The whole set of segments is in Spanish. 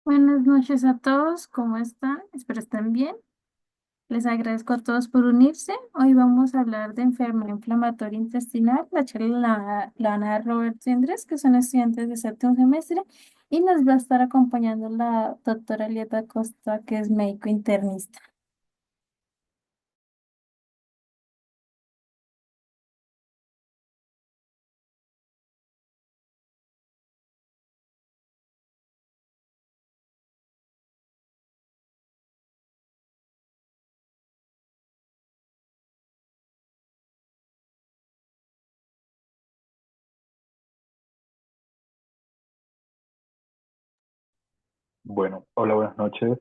Buenas noches a todos, ¿cómo están? Espero estén bien. Les agradezco a todos por unirse. Hoy vamos a hablar de enfermedad inflamatoria intestinal. La charla la van a dar Roberto y Andrés, que son estudiantes de séptimo semestre, y nos va a estar acompañando la doctora Lieta Costa, que es médico internista. Bueno, hola, buenas noches.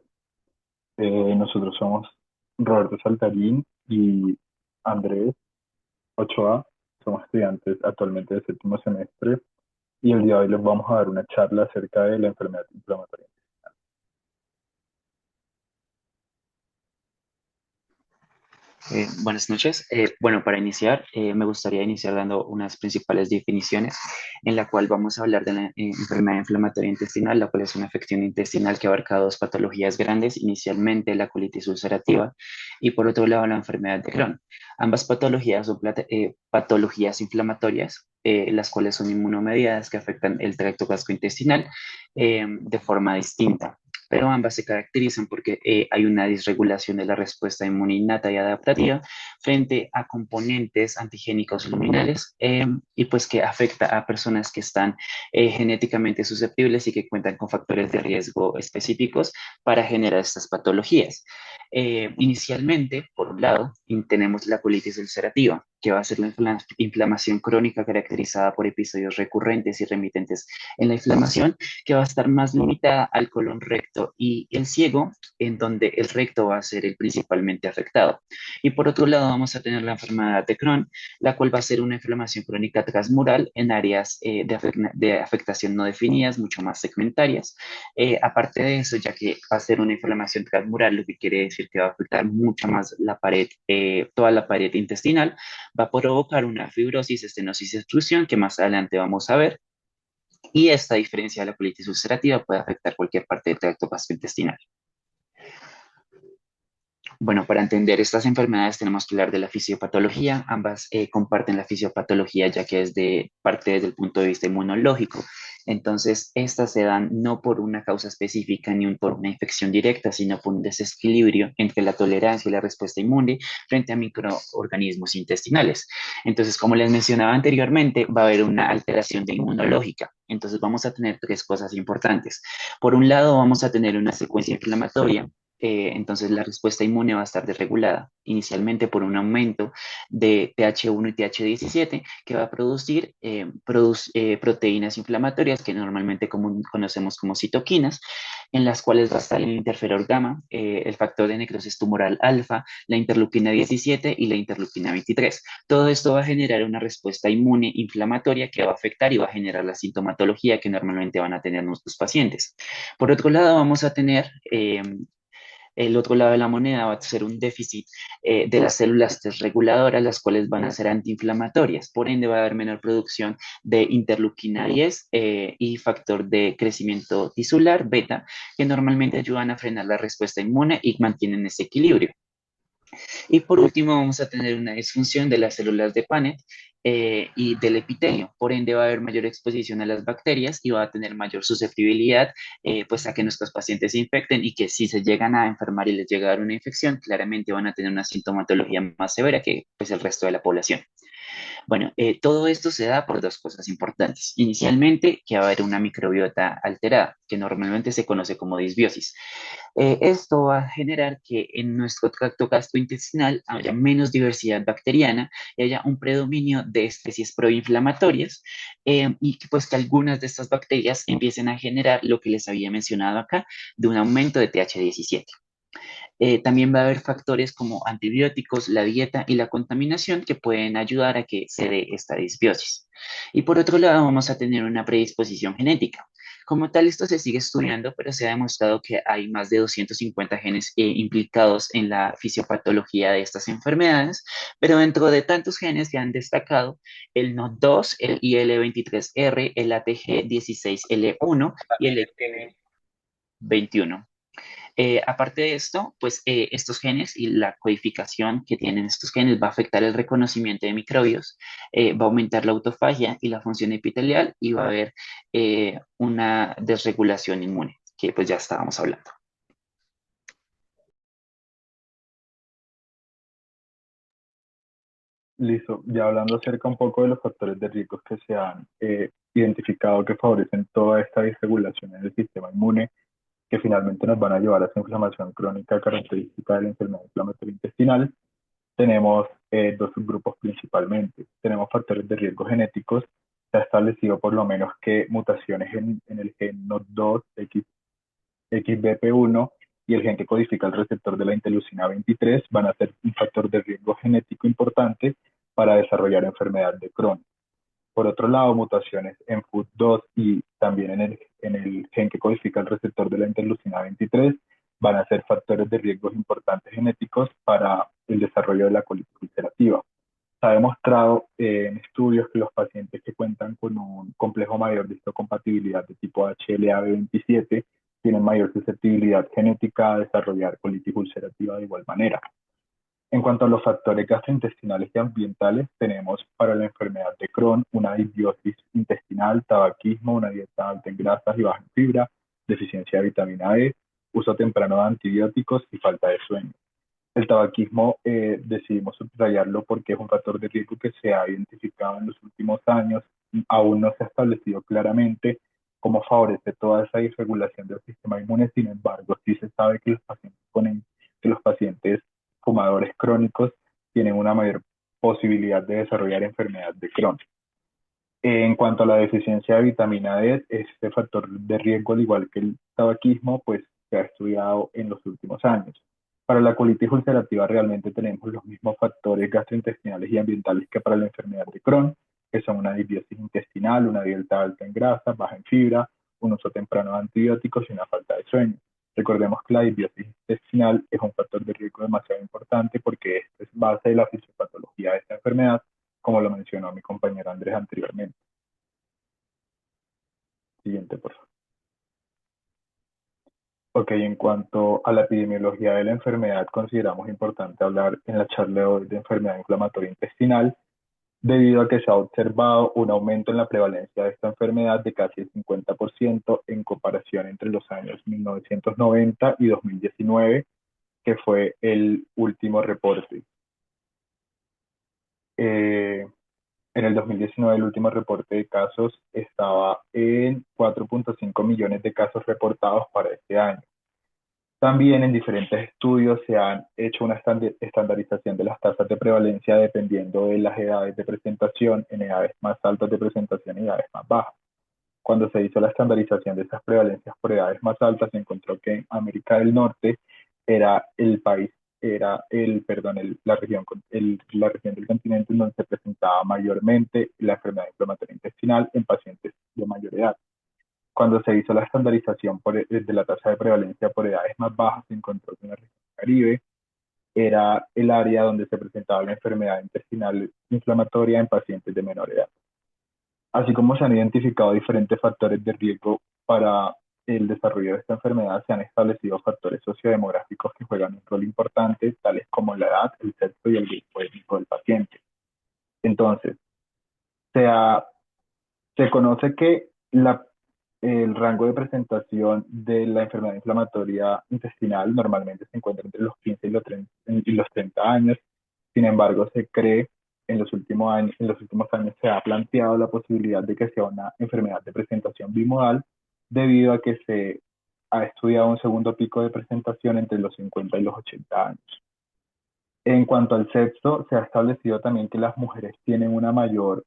Nosotros somos Roberto Saltarín y Andrés Ochoa. Somos estudiantes actualmente de séptimo semestre y el día de hoy les vamos a dar una charla acerca de la enfermedad inflamatoria. Buenas noches. Bueno, para iniciar, me gustaría iniciar dando unas principales definiciones en la cual vamos a hablar de la enfermedad inflamatoria intestinal, la cual es una afección intestinal que abarca dos patologías grandes, inicialmente la colitis ulcerativa y por otro lado la enfermedad de Crohn. Ambas patologías son patologías inflamatorias, las cuales son inmunomediadas que afectan el tracto gastrointestinal de forma distinta, pero ambas se caracterizan porque hay una disregulación de la respuesta inmune innata y adaptativa frente a componentes antigénicos luminales y pues que afecta a personas que están genéticamente susceptibles y que cuentan con factores de riesgo específicos para generar estas patologías. Inicialmente, por un lado, tenemos la colitis ulcerativa, que va a ser la inflamación crónica caracterizada por episodios recurrentes y remitentes en la inflamación, que va a estar más limitada al colon recto y el ciego, en donde el recto va a ser el principalmente afectado. Y por otro lado, vamos a tener la enfermedad de Crohn, la cual va a ser una inflamación crónica transmural en áreas de afectación no definidas, mucho más segmentarias. Aparte de eso, ya que va a ser una inflamación transmural, lo que quiere decir que va a afectar mucho más la pared, toda la pared intestinal, va a provocar una fibrosis, estenosis, obstrucción, que más adelante vamos a ver, y esta diferencia de la colitis ulcerativa puede afectar cualquier parte del tracto gastrointestinal. Bueno, para entender estas enfermedades tenemos que hablar de la fisiopatología. Ambas comparten la fisiopatología ya que es de parte desde el punto de vista inmunológico. Entonces, estas se dan no por una causa específica ni por una infección directa, sino por un desequilibrio entre la tolerancia y la respuesta inmune frente a microorganismos intestinales. Entonces, como les mencionaba anteriormente, va a haber una alteración de inmunológica. Entonces, vamos a tener tres cosas importantes. Por un lado, vamos a tener una secuencia inflamatoria, entonces la respuesta inmune va a estar desregulada inicialmente por un aumento de TH1 y TH17 que va a producir proteínas inflamatorias que normalmente conocemos como citoquinas, en las cuales va a estar el interferón gamma, el factor de necrosis tumoral alfa, la interleuquina 17 y la interleuquina 23. Todo esto va a generar una respuesta inmune inflamatoria que va a afectar y va a generar la sintomatología que normalmente van a tener nuestros pacientes. Por otro lado, vamos a tener el otro lado de la moneda va a ser un déficit de las células T reguladoras, las cuales van a ser antiinflamatorias. Por ende, va a haber menor producción de interleuquina 10 y factor de crecimiento tisular, beta, que normalmente ayudan a frenar la respuesta inmune y mantienen ese equilibrio. Y por último, vamos a tener una disfunción de las células de Paneth y del epitelio. Por ende, va a haber mayor exposición a las bacterias y va a tener mayor susceptibilidad pues a que nuestros pacientes se infecten y que si se llegan a enfermar y les llega a dar una infección, claramente van a tener una sintomatología más severa que pues, el resto de la población. Bueno, todo esto se da por dos cosas importantes. Inicialmente, que va a haber una microbiota alterada, que normalmente se conoce como disbiosis. Esto va a generar que en nuestro tracto gastrointestinal haya menos diversidad bacteriana y haya un predominio de especies proinflamatorias y que, pues que algunas de estas bacterias empiecen a generar lo que les había mencionado acá, de un aumento de TH17. También va a haber factores como antibióticos, la dieta y la contaminación que pueden ayudar a que se dé esta disbiosis. Y por otro lado, vamos a tener una predisposición genética. Como tal, esto se sigue estudiando, pero se ha demostrado que hay más de 250 genes implicados en la fisiopatología de estas enfermedades, pero dentro de tantos genes se han destacado el NOD2, el IL23R, el ATG16L1 y el 21. Aparte de esto, pues estos genes y la codificación que tienen estos genes va a afectar el reconocimiento de microbios, va a aumentar la autofagia y la función epitelial y va a haber una desregulación inmune, que pues ya estábamos hablando. Listo, ya hablando acerca un poco de los factores de riesgo que se han identificado que favorecen toda esta disregulación en el sistema inmune, que finalmente nos van a llevar a esa inflamación crónica característica de la enfermedad inflamatoria intestinal, tenemos dos subgrupos principalmente. Tenemos factores de riesgo genéticos. Se ha establecido por lo menos que mutaciones en el gen NOD2, XBP1 y el gen que codifica el receptor de la interleucina 23 van a ser un factor de riesgo genético importante para desarrollar enfermedad de Crohn. Por otro lado, mutaciones en FUT2 y también en el gen que codifica el receptor de la interleucina 23 van a ser factores de riesgo importantes genéticos para el desarrollo de la colitis ulcerativa. Se ha demostrado en estudios que los pacientes que cuentan con un complejo mayor de histocompatibilidad de tipo HLA-B27 tienen mayor susceptibilidad genética a desarrollar colitis ulcerativa de igual manera. En cuanto a los factores gastrointestinales y ambientales, tenemos para la enfermedad de Crohn una disbiosis intestinal, tabaquismo, una dieta alta en grasas y baja en fibra, deficiencia de vitamina E, uso temprano de antibióticos y falta de sueño. El tabaquismo decidimos subrayarlo porque es un factor de riesgo que se ha identificado en los últimos años. Aún no se ha establecido claramente cómo favorece toda esa disregulación del sistema inmune. Sin embargo, sí se sabe que los pacientes fumadores crónicos tienen una mayor posibilidad de desarrollar enfermedad de Crohn. En cuanto a la deficiencia de vitamina D, este factor de riesgo, al igual que el tabaquismo, pues se ha estudiado en los últimos años. Para la colitis ulcerativa realmente tenemos los mismos factores gastrointestinales y ambientales que para la enfermedad de Crohn, que son una disbiosis intestinal, una dieta alta en grasa, baja en fibra, un uso temprano de antibióticos y una falta de sueño. Recordemos que la disbiosis intestinal es un factor de riesgo demasiado importante porque es base de la fisiopatología de esta enfermedad, como lo mencionó mi compañero Andrés anteriormente. Siguiente, por favor. Ok, en cuanto a la epidemiología de la enfermedad, consideramos importante hablar en la charla de hoy de enfermedad inflamatoria intestinal, debido a que se ha observado un aumento en la prevalencia de esta enfermedad de casi el 50% en comparación entre los años 1990 y 2019, que fue el último reporte. Eh, En el 2019, el último reporte de casos estaba en 4.5 millones de casos reportados para este año. También en diferentes estudios se han hecho una estandarización de las tasas de prevalencia dependiendo de las edades de presentación, en edades más altas de presentación y edades más bajas. Cuando se hizo la estandarización de esas prevalencias por edades más altas, se encontró que en América del Norte era el país, era la región del continente en donde se presentaba mayormente la enfermedad inflamatoria intestinal en pacientes de mayor edad. Cuando se hizo la estandarización de la tasa de prevalencia por edades más bajas, se encontró que en la región del Caribe era el área donde se presentaba la enfermedad intestinal inflamatoria en pacientes de menor edad. Así como se han identificado diferentes factores de riesgo para el desarrollo de esta enfermedad, se han establecido factores sociodemográficos que juegan un rol importante, tales como la edad, el sexo y el grupo étnico del paciente. Entonces, se, ha, se conoce que el rango de presentación de la enfermedad inflamatoria intestinal normalmente se encuentra entre los 15 y los 30 años. Sin embargo, se cree en los últimos años se ha planteado la posibilidad de que sea una enfermedad de presentación bimodal debido a que se ha estudiado un segundo pico de presentación entre los 50 y los 80 años. En cuanto al sexo, se ha establecido también que las mujeres tienen una mayor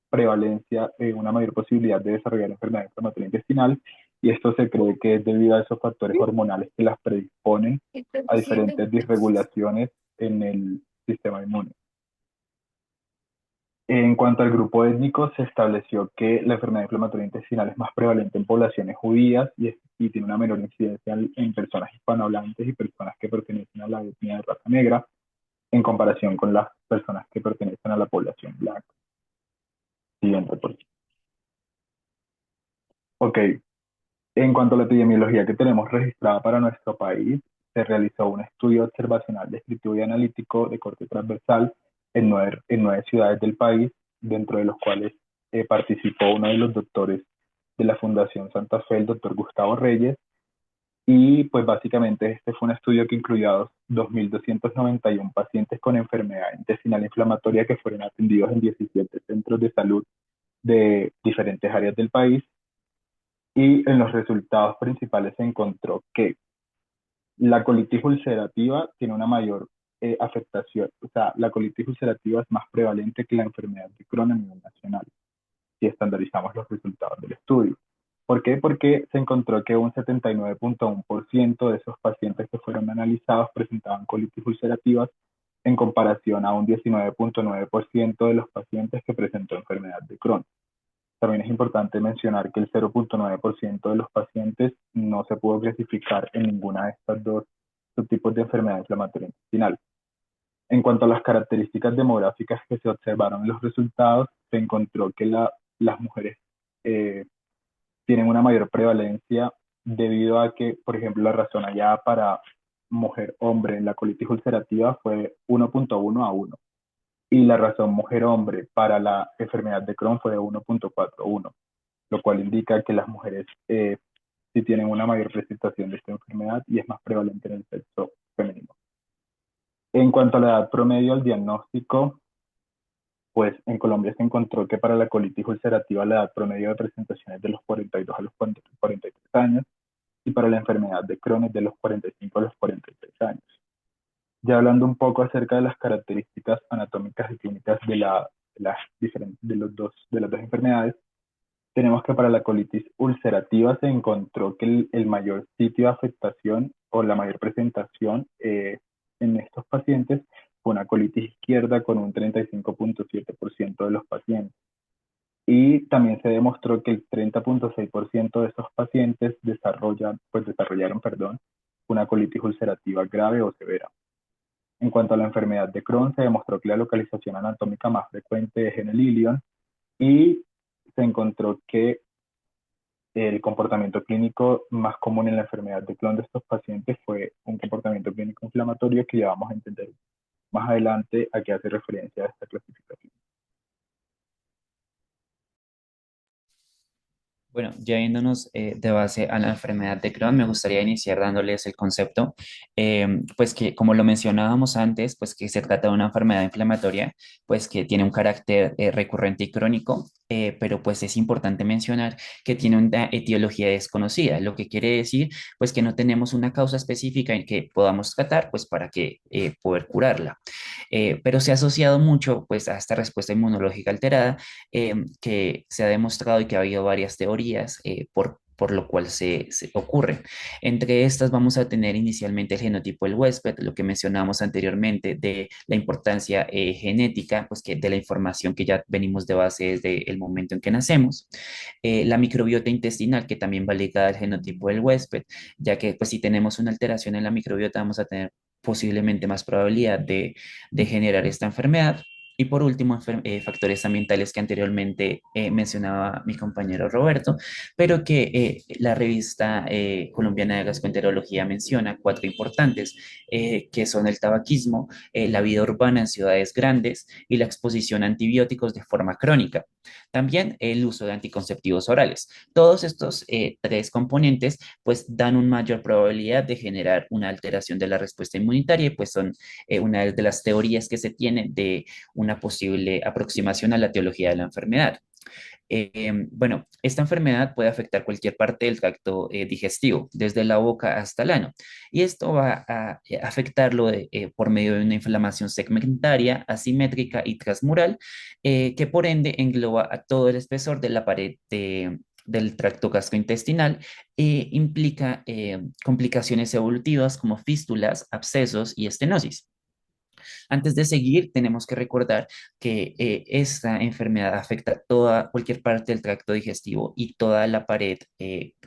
prevalencia, una mayor posibilidad de desarrollar enfermedad inflamatoria intestinal, y esto se cree que es debido a esos factores hormonales que las predisponen a diferentes disregulaciones en el sistema inmune. En cuanto al grupo étnico, se estableció que la enfermedad inflamatoria intestinal es más prevalente en poblaciones judías y tiene una menor incidencia en personas hispanohablantes y personas que pertenecen a la etnia de raza negra, en comparación con las personas que pertenecen a la población blanca. Siguiente, por favor. Ok, En cuanto a la epidemiología que tenemos registrada para nuestro país, se realizó un estudio observacional descriptivo y analítico de corte transversal en 9 ciudades del país, dentro de los cuales participó uno de los doctores de la Fundación Santa Fe, el doctor Gustavo Reyes, y pues básicamente este fue un estudio que incluyó a 2.291 pacientes con enfermedad intestinal inflamatoria que fueron atendidos en 17 centros de salud de diferentes áreas del país, y en los resultados principales se encontró que la colitis ulcerativa tiene una mayor afectación, o sea, la colitis ulcerativa es más prevalente que la enfermedad de Crohn a nivel nacional, si estandarizamos los resultados del estudio. ¿Por qué? Porque se encontró que un 79.1% de esos pacientes que fueron analizados presentaban colitis ulcerativas en comparación a un 19.9% de los pacientes que presentó enfermedad de Crohn. También es importante mencionar que el 0.9% de los pacientes no se pudo clasificar en ninguna de estas dos subtipos de enfermedad inflamatoria intestinal. En cuanto a las características demográficas que se observaron en los resultados, se encontró que las mujeres eh, tienen una mayor prevalencia debido a que, por ejemplo, la razón hallada para mujer-hombre en la colitis ulcerativa fue 1.1 a 1, y la razón mujer-hombre para la enfermedad de Crohn fue de 1.41, lo cual indica que las mujeres sí tienen una mayor presentación de esta enfermedad y es más prevalente en el sexo femenino. En cuanto a la edad promedio al diagnóstico, pues en Colombia se encontró que para la colitis ulcerativa la edad promedio de presentación es de los 42 a los 43 años, y para la enfermedad de Crohn es de los 45 a los 43 años. Ya hablando un poco acerca de las características anatómicas y clínicas de las dos enfermedades, tenemos que para la colitis ulcerativa se encontró que el mayor sitio de afectación o la mayor presentación en estos pacientes fue una colitis izquierda con un 35.7% de los pacientes. Y también se demostró que el 30.6% de esos pacientes desarrollaron, una colitis ulcerativa grave o severa. En cuanto a la enfermedad de Crohn, se demostró que la localización anatómica más frecuente es en el ilion, y se encontró que el comportamiento clínico más común en la enfermedad de Crohn de estos pacientes fue un comportamiento clínico inflamatorio, que ya vamos a entender más adelante a qué hace referencia a esta clasificación. Bueno, ya yéndonos de base a la enfermedad de Crohn, me gustaría iniciar dándoles el concepto, pues que como lo mencionábamos antes, pues que se trata de una enfermedad inflamatoria, pues que tiene un carácter recurrente y crónico, pero pues es importante mencionar que tiene una etiología desconocida, lo que quiere decir pues que no tenemos una causa específica en que podamos tratar, pues para que poder curarla. Pero se ha asociado mucho pues a esta respuesta inmunológica alterada, que se ha demostrado y que ha habido varias teorías por lo cual se ocurre. Entre estas vamos a tener inicialmente el genotipo del huésped, lo que mencionamos anteriormente de la importancia genética, pues que de la información que ya venimos de base desde el momento en que nacemos. La microbiota intestinal, que también va ligada al genotipo del huésped, ya que pues si tenemos una alteración en la microbiota vamos a tener posiblemente más probabilidad de generar esta enfermedad. Y por último, factores ambientales que anteriormente mencionaba mi compañero Roberto, pero que la revista colombiana de gastroenterología menciona cuatro importantes, que son el tabaquismo, la vida urbana en ciudades grandes y la exposición a antibióticos de forma crónica. También el uso de anticonceptivos orales. Todos estos tres componentes pues dan una mayor probabilidad de generar una alteración de la respuesta inmunitaria, y pues son una de las teorías que se tiene de una posible aproximación a la teología de la enfermedad. Bueno, esta enfermedad puede afectar cualquier parte del tracto digestivo, desde la boca hasta el ano, y esto va a afectarlo por medio de una inflamación segmentaria, asimétrica y transmural, que por ende engloba a todo el espesor de la pared del tracto gastrointestinal e implica complicaciones evolutivas como fístulas, abscesos y estenosis. Antes de seguir, tenemos que recordar que esta enfermedad afecta cualquier parte del tracto digestivo y toda la pared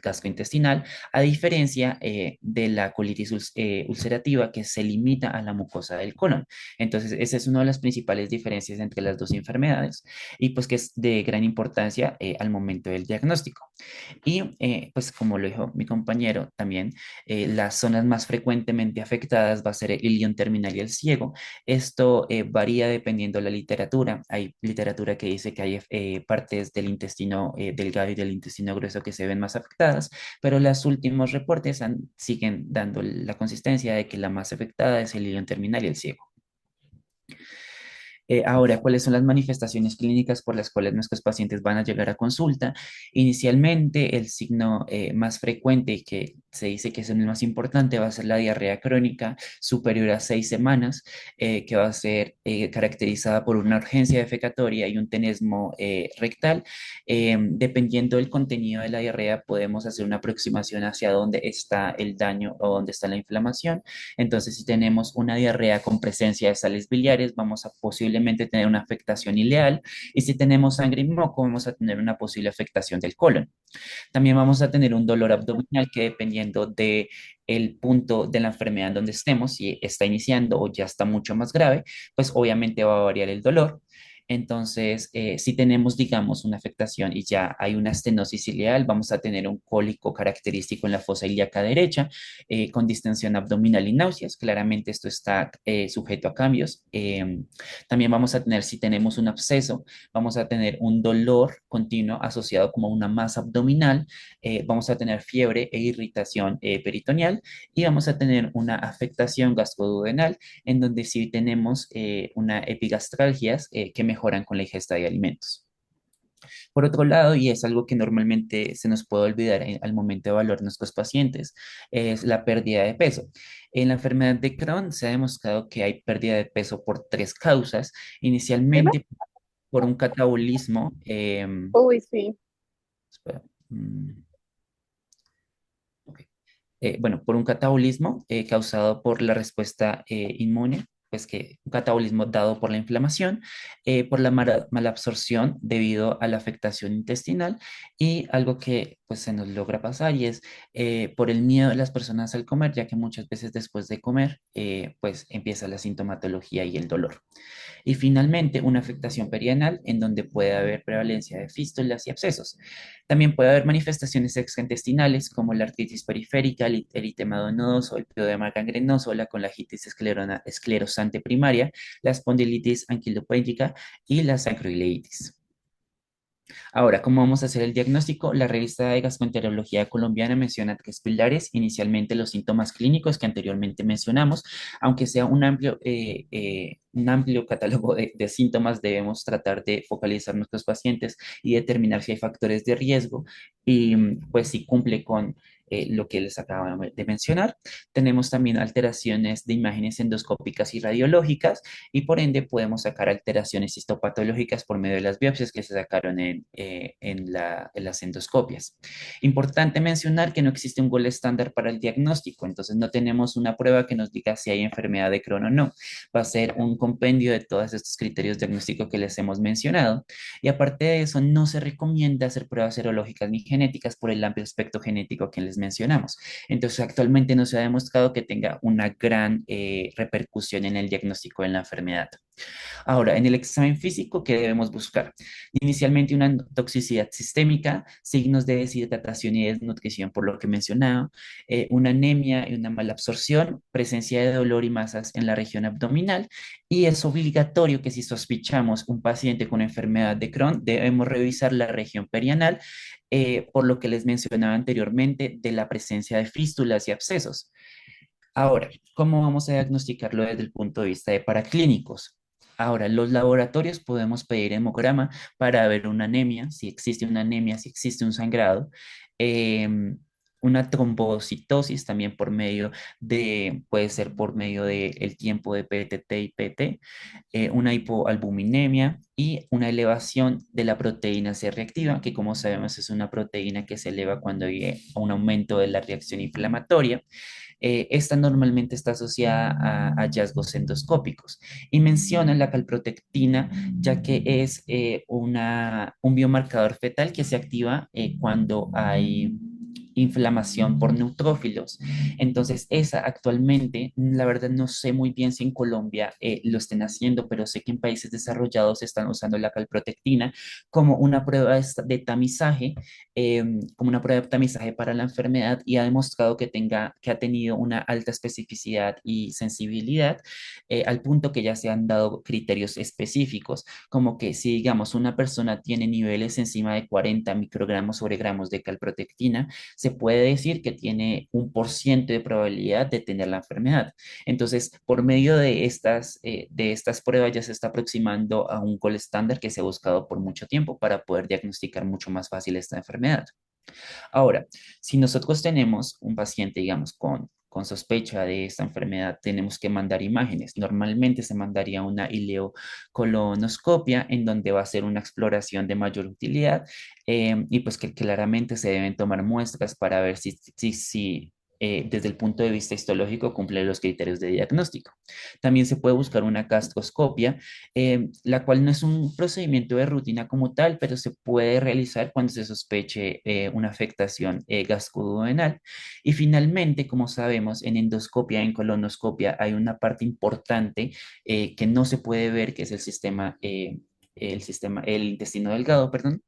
gastrointestinal, a diferencia de la colitis ulcerativa que se limita a la mucosa del colon. Entonces, esa es una de las principales diferencias entre las dos enfermedades y pues que es de gran importancia al momento del diagnóstico. Y pues como lo dijo mi compañero también, las zonas más frecuentemente afectadas va a ser el ilion terminal y el ciego. Esto varía dependiendo de la literatura. Hay literatura que dice que hay partes del intestino delgado y del intestino grueso que se ven más afectadas, pero los últimos reportes siguen dando la consistencia de que la más afectada es el ilion terminal y el ciego. Ahora, ¿cuáles son las manifestaciones clínicas por las cuales nuestros pacientes van a llegar a consulta? Inicialmente, el signo más frecuente y que se dice que es el más importante va a ser la diarrea crónica superior a 6 semanas, que va a ser caracterizada por una urgencia defecatoria y un tenesmo rectal. Dependiendo del contenido de la diarrea, podemos hacer una aproximación hacia dónde está el daño o dónde está la inflamación. Entonces, si tenemos una diarrea con presencia de sales biliares, vamos a posiblemente tener una afectación ileal. Y si tenemos sangre y moco, vamos a tener una posible afectación del colon. También vamos a tener un dolor abdominal que dependiendo de el punto de la enfermedad en donde estemos, si está iniciando o ya está mucho más grave, pues obviamente va a variar el dolor. Entonces, si tenemos, digamos, una afectación y ya hay una estenosis ileal, vamos a tener un cólico característico en la fosa ilíaca derecha, con distensión abdominal y náuseas. Claramente esto está sujeto a cambios. También vamos a tener, si tenemos un absceso, vamos a tener un dolor continuo asociado como una masa abdominal, vamos a tener fiebre e irritación peritoneal y vamos a tener una afectación gastroduodenal en donde sí tenemos una epigastralgias que mejoran con la ingesta de alimentos. Por otro lado, y es algo que normalmente se nos puede olvidar al momento de evaluar nuestros pacientes, es la pérdida de peso. En la enfermedad de Crohn se ha demostrado que hay pérdida de peso por tres causas. Dime. Inicialmente, por un catabolismo, Uy, sí. espera, ok. Bueno, por un catabolismo causado por la respuesta inmune, pues que un catabolismo dado por la inflamación, por la mala absorción debido a la afectación intestinal y algo que pues se nos logra pasar y es por el miedo de las personas al comer, ya que muchas veces después de comer pues empieza la sintomatología y el dolor. Y finalmente, una afectación perianal en donde puede haber prevalencia de fístulas y abscesos. También puede haber manifestaciones extraintestinales como la artritis periférica, el eritema nodoso, el pioedema gangrenoso, la colangitis esclerosante primaria, la espondilitis anquilopédica y la sacroileitis. Ahora, ¿cómo vamos a hacer el diagnóstico? La revista de gastroenterología colombiana menciona tres pilares. Inicialmente, los síntomas clínicos que anteriormente mencionamos, aunque sea un amplio catálogo de síntomas, debemos tratar de focalizar nuestros pacientes y determinar si hay factores de riesgo y pues si cumple con lo que les acabo de mencionar. Tenemos también alteraciones de imágenes endoscópicas y radiológicas y por ende podemos sacar alteraciones histopatológicas por medio de las biopsias que se sacaron en las endoscopias. Importante mencionar que no existe un gol estándar para el diagnóstico, entonces no tenemos una prueba que nos diga si hay enfermedad de Crohn o no. Va a ser un compendio de todos estos criterios diagnósticos que les hemos mencionado y aparte de eso no se recomienda hacer pruebas serológicas ni genéticas por el amplio aspecto genético que les mencionamos. Entonces actualmente no se ha demostrado que tenga una gran repercusión en el diagnóstico de la enfermedad. Ahora, en el examen físico, ¿qué debemos buscar? Inicialmente una toxicidad sistémica, signos de deshidratación y desnutrición, por lo que he mencionado, una anemia y una mala absorción, presencia de dolor y masas en la región abdominal, y es obligatorio que si sospechamos un paciente con enfermedad de Crohn, debemos revisar la región perianal, por lo que les mencionaba anteriormente de la presencia de fístulas y abscesos. Ahora, ¿cómo vamos a diagnosticarlo desde el punto de vista de paraclínicos? Ahora, los laboratorios podemos pedir hemograma para ver una anemia, si existe una anemia, si existe un sangrado, em, una trombocitosis también por medio puede ser por medio del tiempo de PTT y PT, una hipoalbuminemia y una elevación de la proteína C reactiva, que como sabemos es una proteína que se eleva cuando hay un aumento de la reacción inflamatoria. Esta normalmente está asociada a hallazgos endoscópicos y mencionan la calprotectina ya que es un biomarcador fetal que se activa cuando hay inflamación por neutrófilos. Entonces, esa actualmente, la verdad no sé muy bien si en Colombia lo estén haciendo, pero sé que en países desarrollados están usando la calprotectina como una prueba de tamizaje, como una prueba de tamizaje para la enfermedad y ha demostrado que ha tenido una alta especificidad y sensibilidad al punto que ya se han dado criterios específicos, como que si digamos una persona tiene niveles encima de 40 microgramos sobre gramos de calprotectina, se puede decir que tiene 1% de probabilidad de tener la enfermedad. Entonces, por medio de estas pruebas ya se está aproximando a un gol estándar que se ha buscado por mucho tiempo para poder diagnosticar mucho más fácil esta enfermedad. Ahora, si nosotros tenemos un paciente, digamos, con sospecha de esta enfermedad, tenemos que mandar imágenes. Normalmente se mandaría una ileocolonoscopia en donde va a ser una exploración de mayor utilidad y pues que claramente se deben tomar muestras para ver si desde el punto de vista histológico cumple los criterios de diagnóstico. También se puede buscar una gastroscopia, la cual no es un procedimiento de rutina como tal, pero se puede realizar cuando se sospeche una afectación gastroduodenal. Y finalmente, como sabemos, en endoscopia, en colonoscopia, hay una parte importante que no se puede ver, que es el intestino delgado, perdón.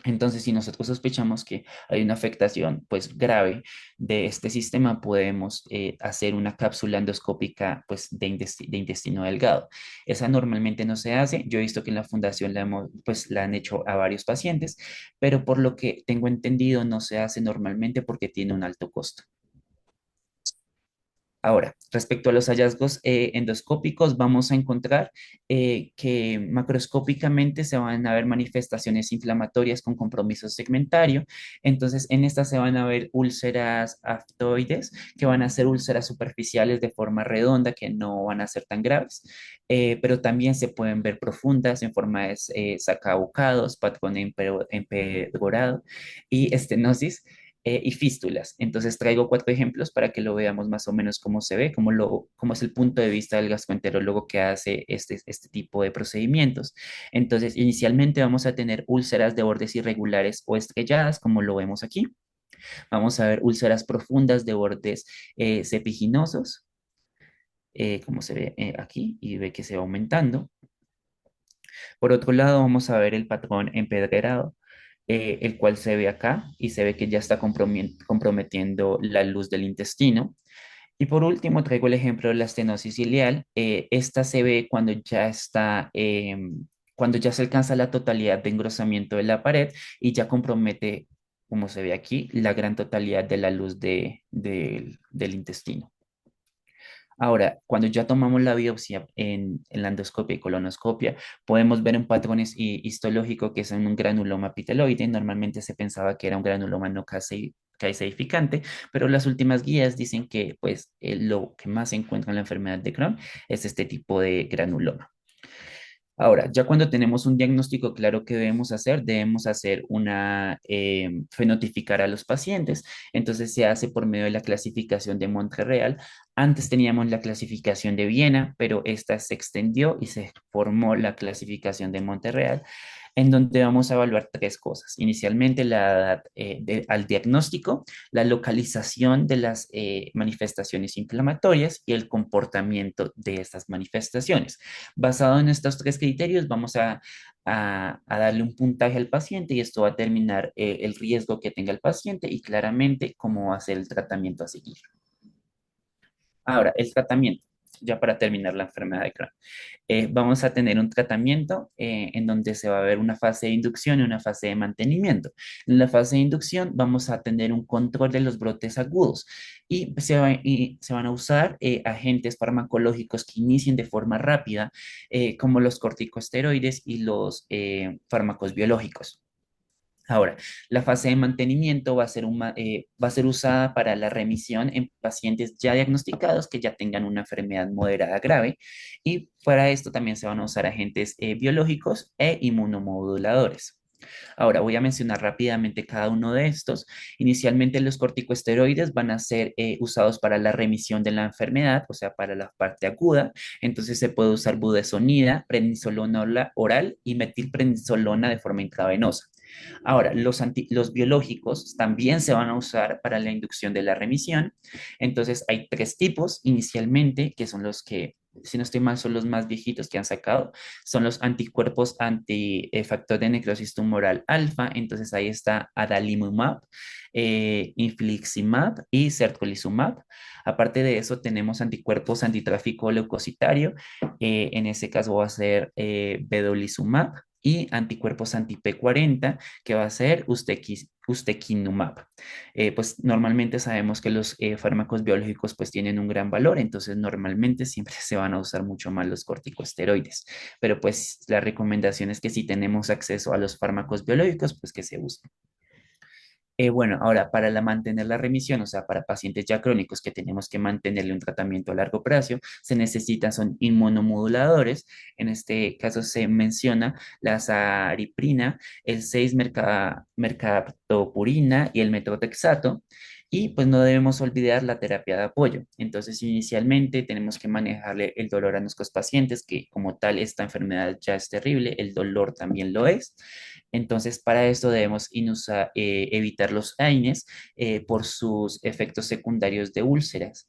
Entonces, si nosotros sospechamos que hay una afectación pues grave de este sistema, podemos hacer una cápsula endoscópica pues de intestino delgado. Esa normalmente no se hace. Yo he visto que en la fundación la han hecho a varios pacientes, pero por lo que tengo entendido no se hace normalmente porque tiene un alto costo. Ahora, respecto a los hallazgos endoscópicos, vamos a encontrar que macroscópicamente se van a ver manifestaciones inflamatorias con compromiso segmentario. Entonces, en estas se van a ver úlceras aftoides, que van a ser úlceras superficiales de forma redonda, que no van a ser tan graves, pero también se pueden ver profundas en forma de sacabocados, patrón empedorado y estenosis y fístulas. Entonces traigo 4 ejemplos para que lo veamos más o menos cómo se ve, cómo es el punto de vista del gastroenterólogo que hace este tipo de procedimientos. Entonces, inicialmente vamos a tener úlceras de bordes irregulares o estrelladas, como lo vemos aquí. Vamos a ver úlceras profundas de bordes cepiginosos, como se ve aquí, y ve que se va aumentando. Por otro lado, vamos a ver el patrón empedrerado, el cual se ve acá y se ve que ya está comprometiendo la luz del intestino. Y por último, traigo el ejemplo de la estenosis ileal. Esta se ve cuando ya se alcanza la totalidad de engrosamiento de la pared y ya compromete, como se ve aquí, la gran totalidad de la luz del intestino. Ahora, cuando ya tomamos la biopsia en la endoscopia y colonoscopia, podemos ver un patrón histológico que es en un granuloma piteloide. Normalmente se pensaba que era un granuloma no caseificante, pero las últimas guías dicen que pues, lo que más se encuentra en la enfermedad de Crohn es este tipo de granuloma. Ahora, ya cuando tenemos un diagnóstico claro que debemos hacer fenotificar a los pacientes. Entonces se hace por medio de la clasificación de Montreal. Antes teníamos la clasificación de Viena, pero esta se extendió y se formó la clasificación de Montreal, en donde vamos a evaluar 3 cosas. Inicialmente la edad al diagnóstico, la localización de las manifestaciones inflamatorias y el comportamiento de estas manifestaciones. Basado en estos 3 criterios, vamos a darle un puntaje al paciente y esto va a determinar el riesgo que tenga el paciente y claramente cómo va a ser el tratamiento a seguir. Ahora, el tratamiento, ya para terminar la enfermedad de Crohn. Vamos a tener un tratamiento en donde se va a ver una fase de inducción y una fase de mantenimiento. En la fase de inducción vamos a tener un control de los brotes agudos y se van a usar agentes farmacológicos que inicien de forma rápida, como los corticosteroides y los fármacos biológicos. Ahora, la fase de mantenimiento va a ser usada para la remisión en pacientes ya diagnosticados que ya tengan una enfermedad moderada grave y para esto también se van a usar agentes biológicos e inmunomoduladores. Ahora voy a mencionar rápidamente cada uno de estos. Inicialmente los corticosteroides van a ser usados para la remisión de la enfermedad, o sea, para la parte aguda. Entonces se puede usar budesonida, prednisolona oral y metilprednisolona de forma intravenosa. Ahora, los biológicos también se van a usar para la inducción de la remisión. Entonces, hay tres tipos inicialmente, que son los que, si no estoy mal, son los más viejitos que han sacado. Son los anticuerpos anti-factor de necrosis tumoral alfa. Entonces, ahí está adalimumab, infliximab y certolizumab. Aparte de eso, tenemos anticuerpos antitráfico leucocitario. En ese caso va a ser vedolizumab y anticuerpos anti-P40, que va a ser ustekinumab. Pues normalmente sabemos que los fármacos biológicos pues tienen un gran valor, entonces normalmente siempre se van a usar mucho más los corticosteroides, pero pues la recomendación es que si tenemos acceso a los fármacos biológicos, pues que se usen. Bueno, ahora para mantener la remisión, o sea, para pacientes ya crónicos que tenemos que mantenerle un tratamiento a largo plazo, se necesitan son inmunomoduladores. En este caso se menciona la azariprina, el 6-mercaptopurina y el metotrexato. Y pues no debemos olvidar la terapia de apoyo. Entonces, inicialmente tenemos que manejarle el dolor a nuestros pacientes, que como tal esta enfermedad ya es terrible, el dolor también lo es. Entonces, para esto debemos evitar los AINES por sus efectos secundarios de úlceras.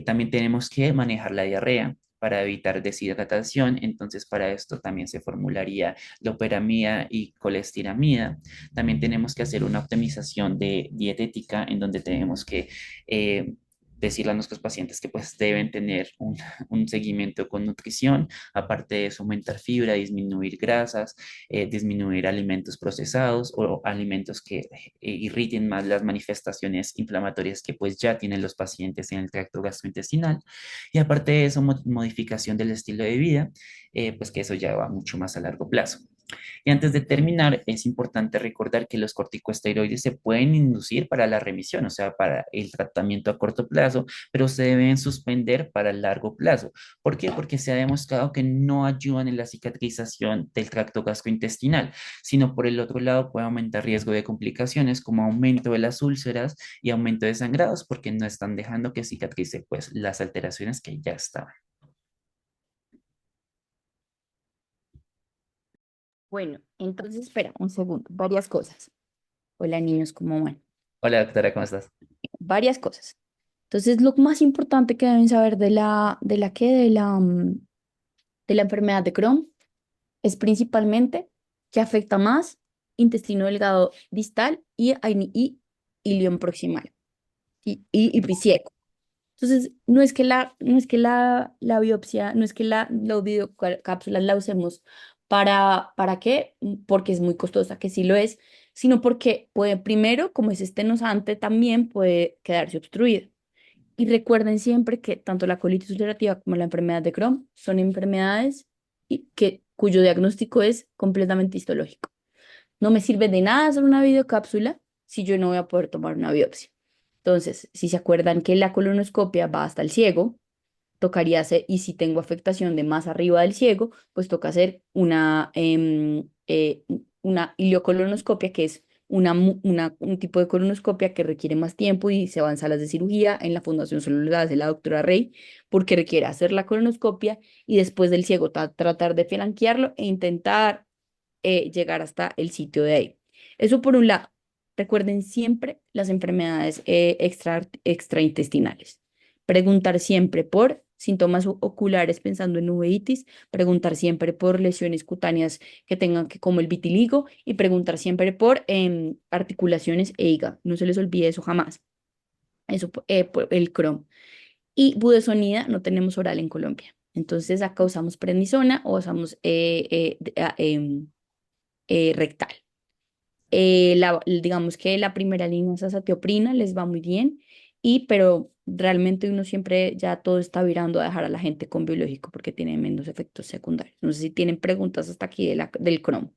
También tenemos que manejar la diarrea para evitar deshidratación. Entonces, para esto también se formularía loperamida y colestiramida. También tenemos que hacer una optimización de dietética en donde tenemos que decirle a nuestros pacientes que pues deben tener un seguimiento con nutrición, aparte de eso aumentar fibra, disminuir grasas, disminuir alimentos procesados o alimentos que irriten más las manifestaciones inflamatorias que pues ya tienen los pacientes en el tracto gastrointestinal. Y aparte de eso, modificación del estilo de vida, pues que eso ya va mucho más a largo plazo. Y antes de terminar, es importante recordar que los corticosteroides se pueden inducir para la remisión, o sea, para el tratamiento a corto plazo, pero se deben suspender para el largo plazo. ¿Por qué? Porque se ha demostrado que no ayudan en la cicatrización del tracto gastrointestinal, sino por el otro lado puede aumentar riesgo de complicaciones como aumento de las úlceras y aumento de sangrados porque no están dejando que cicatrice pues las alteraciones que ya estaban. Bueno, entonces espera un segundo, varias cosas. Hola niños, ¿cómo van? Hola doctora, ¿cómo estás? Varias cosas. Entonces, lo más importante que deben saber de la enfermedad de Crohn es principalmente que afecta más intestino delgado distal y ilion proximal y pisciec. Entonces, no es que la biopsia, no es que la videocápsulas la usemos ¿para qué? Porque es muy costosa, que sí lo es, sino porque puede, primero, como es estenosante, también puede quedarse obstruida. Y recuerden siempre que tanto la colitis ulcerativa como la enfermedad de Crohn son enfermedades cuyo diagnóstico es completamente histológico. No me sirve de nada hacer una videocápsula si yo no voy a poder tomar una biopsia. Entonces, si se acuerdan que la colonoscopia va hasta el ciego, tocaría hacer, y si tengo afectación de más arriba del ciego, pues toca hacer una iliocolonoscopia, que es un tipo de colonoscopia que requiere más tiempo y se va en salas de cirugía. En la Fundación solo la hace la doctora Rey, porque requiere hacer la colonoscopia y después del ciego tratar de flanquearlo e intentar llegar hasta el sitio de ahí. Eso por un lado. Recuerden siempre las enfermedades extraintestinales. Preguntar siempre por síntomas oculares pensando en uveitis, preguntar siempre por lesiones cutáneas que tengan que como el vitiligo y preguntar siempre por articulaciones e hígado. No se les olvide eso jamás. Eso por el Crohn. Y budesonida no tenemos oral en Colombia. Entonces acá usamos prednisona o usamos rectal. Digamos que la primera línea es azatioprina, les va muy bien, pero realmente uno siempre ya todo está virando a dejar a la gente con biológico porque tiene menos efectos secundarios. No sé si tienen preguntas hasta aquí del Crohn.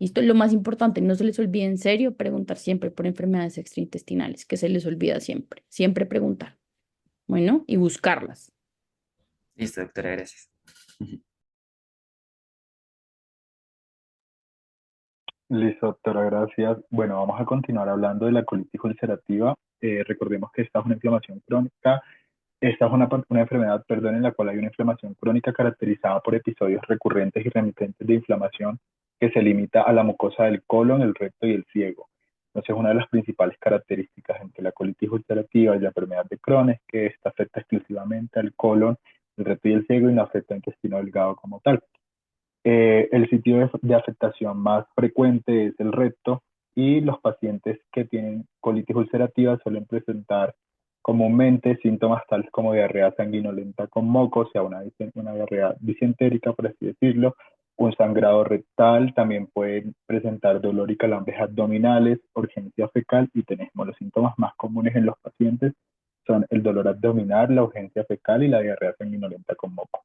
Y esto es lo más importante, no se les olvide en serio preguntar siempre por enfermedades extraintestinales, que se les olvida siempre, siempre preguntar. Bueno, y buscarlas. Listo, doctora, gracias. Listo, doctora, gracias. Bueno, vamos a continuar hablando de la colitis ulcerativa. Recordemos que esta es una inflamación crónica. Esta es una enfermedad, perdón, en la cual hay una inflamación crónica caracterizada por episodios recurrentes y remitentes de inflamación que se limita a la mucosa del colon, el recto y el ciego. Entonces, una de las principales características entre la colitis ulcerativa y la enfermedad de Crohn es que esta afecta exclusivamente al colon, el recto y el ciego y no afecta al intestino delgado como tal. El sitio de afectación más frecuente es el recto y los pacientes que tienen colitis ulcerativa suelen presentar comúnmente síntomas tales como diarrea sanguinolenta con moco, o sea, una diarrea disentérica, por así decirlo, un sangrado rectal, también pueden presentar dolor y calambres abdominales, urgencia fecal y tenesmo. Los síntomas más comunes en los pacientes son el dolor abdominal, la urgencia fecal y la diarrea sanguinolenta con moco.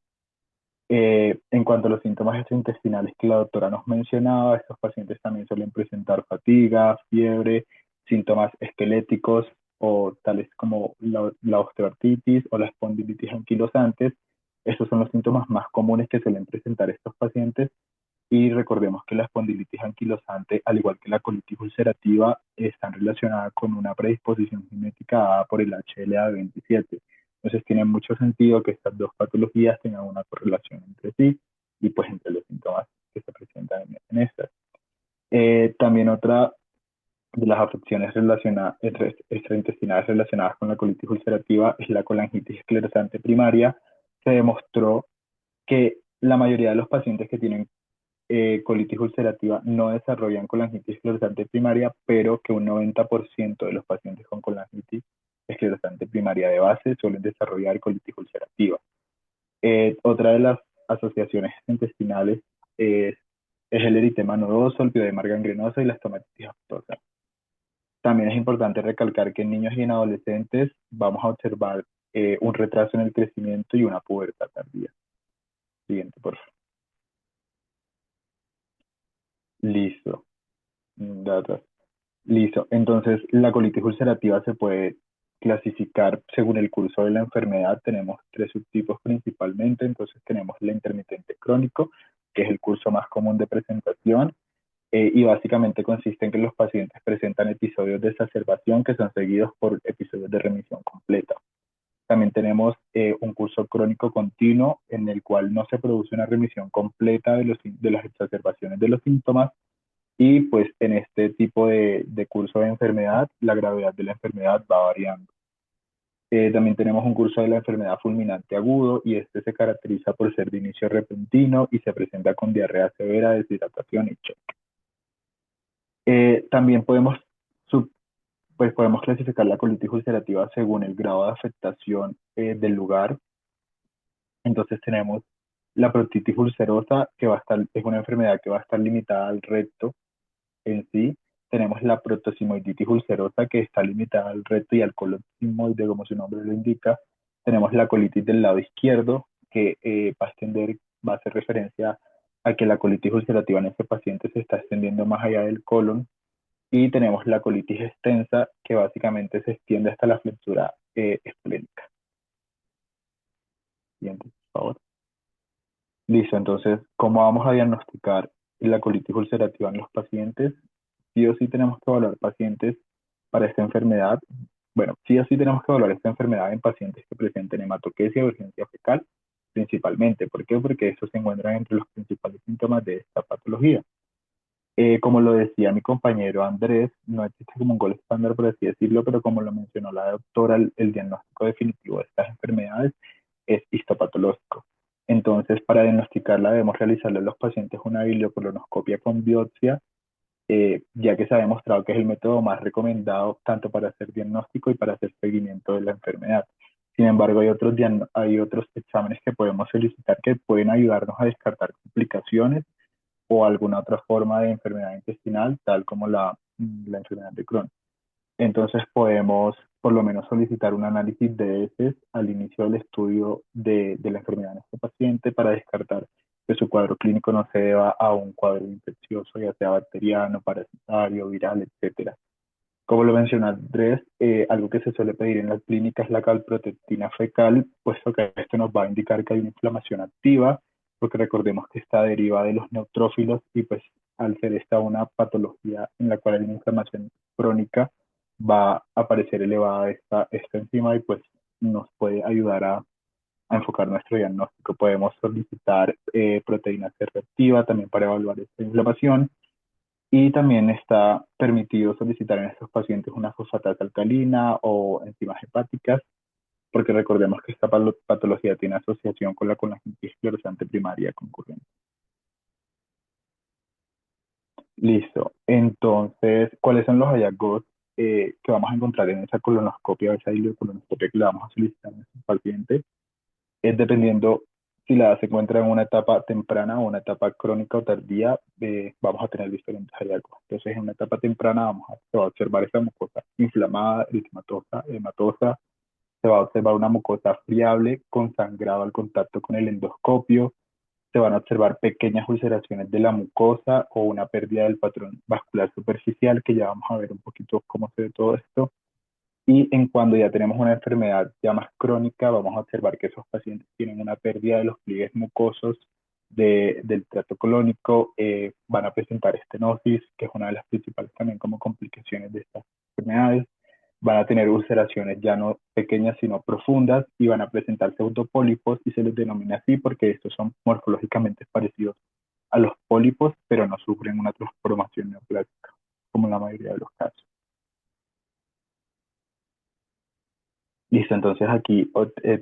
En cuanto a los síntomas gastrointestinales que la doctora nos mencionaba, estos pacientes también suelen presentar fatiga, fiebre, síntomas esqueléticos o tales como la osteoartritis o la espondilitis anquilosantes. Estos son los síntomas más comunes que suelen presentar estos pacientes y recordemos que la espondilitis anquilosante, al igual que la colitis ulcerativa, están relacionadas con una predisposición genética dada por el HLA27. Entonces tiene mucho sentido que estas dos patologías tengan una correlación entre sí y pues entre los síntomas que se presentan en estas. También otra de las afecciones extraintestinales relacionadas con la colitis ulcerativa es la colangitis esclerosante primaria. Se demostró que la mayoría de los pacientes que tienen colitis ulcerativa no desarrollan colangitis esclerosante primaria, pero que un 90% de los pacientes con colangitis esclerosante primaria de base suelen desarrollar colitis ulcerativa. Otra de las asociaciones intestinales es el eritema nodoso, el pioderma gangrenoso y la estomatitis aftosa. También es importante recalcar que en niños y en adolescentes vamos a observar un retraso en el crecimiento y una pubertad tardía. Siguiente, por favor. Listo. Datos. Listo. Entonces, la colitis ulcerativa se puede clasificar según el curso de la enfermedad. Tenemos tres subtipos principalmente. Entonces, tenemos el intermitente crónico, que es el curso más común de presentación, y básicamente consiste en que los pacientes presentan episodios de exacerbación que son seguidos por episodios de remisión completa. También tenemos un curso crónico continuo en el cual no se produce una remisión completa de las exacerbaciones de los síntomas, y pues en este tipo de curso de enfermedad, la gravedad de la enfermedad va variando. También tenemos un curso de la enfermedad fulminante agudo y este se caracteriza por ser de inicio repentino y se presenta con diarrea severa, deshidratación y shock. También podemos clasificar la colitis ulcerativa según el grado de afectación del lugar. Entonces tenemos la proctitis ulcerosa, que es una enfermedad que va a estar limitada al recto en sí. Tenemos la proctosimoiditis ulcerosa, que está limitada al recto y al colon sigmoide, como su nombre lo indica. Tenemos la colitis del lado izquierdo, que va a hacer referencia a que la colitis ulcerativa en este paciente se está extendiendo más allá del colon. Y tenemos la colitis extensa, que básicamente se extiende hasta la flexura esplénica. Siguiente, por favor. Listo, entonces, ¿cómo vamos a diagnosticar la colitis ulcerativa en los pacientes? Sí o sí tenemos que evaluar pacientes para esta enfermedad. Bueno, sí o sí tenemos que evaluar esta enfermedad en pacientes que presenten hematoquesia o urgencia fecal, principalmente. ¿Por qué? Porque estos se encuentran entre los principales síntomas de esta patología. Como lo decía mi compañero Andrés, no existe como un gol estándar, por así decirlo, pero como lo mencionó la doctora, el diagnóstico definitivo de estas enfermedades es histopatológico. Entonces, para diagnosticarla debemos realizarle a los pacientes una bibliocolonoscopia con biopsia, ya que se ha demostrado que es el método más recomendado tanto para hacer diagnóstico y para hacer seguimiento de la enfermedad. Sin embargo, hay otros exámenes que podemos solicitar que pueden ayudarnos a descartar complicaciones o alguna otra forma de enfermedad intestinal, tal como la enfermedad de Crohn. Entonces podemos por lo menos solicitar un análisis de heces al inicio del estudio de la enfermedad en este paciente para descartar que su cuadro clínico no se deba a un cuadro infeccioso, ya sea bacteriano, parasitario, viral, etcétera. Como lo mencionó Andrés, algo que se suele pedir en la clínica es la calprotectina fecal, puesto que esto nos va a indicar que hay una inflamación activa, porque recordemos que esta deriva de los neutrófilos y pues al ser esta una patología en la cual hay una inflamación crónica, va a aparecer elevada esta enzima y pues nos puede ayudar a enfocar nuestro diagnóstico. Podemos solicitar proteína C reactiva también para evaluar esta inflamación y también está permitido solicitar en estos pacientes una fosfatasa alcalina o enzimas hepáticas, porque recordemos que esta patología tiene asociación con la colangite esclerosante primaria concurrente. Listo. Entonces, ¿cuáles son los hallazgos que vamos a encontrar en esa colonoscopia o esa ileocolonoscopia que le vamos a solicitar a nuestros pacientes? Es dependiendo si la se encuentra en una etapa temprana o una etapa crónica o tardía, vamos a tener diferentes hallazgos. Entonces, en una etapa temprana se va a observar esa mucosa inflamada, eritematosa, hematosa, se va a observar una mucosa friable con sangrado al contacto con el endoscopio, se van a observar pequeñas ulceraciones de la mucosa o una pérdida del patrón vascular superficial, que ya vamos a ver un poquito cómo se ve todo esto. Y en cuando ya tenemos una enfermedad ya más crónica, vamos a observar que esos pacientes tienen una pérdida de los pliegues mucosos del tracto colónico, van a presentar estenosis, que es una de las principales también como complicaciones de estas enfermedades, van a tener ulceraciones ya no pequeñas sino profundas y van a presentar pseudopólipos y se les denomina así porque estos son morfológicamente parecidos a los pólipos, pero no sufren una transformación neoplásica, como en la mayoría de los casos. Listo, entonces aquí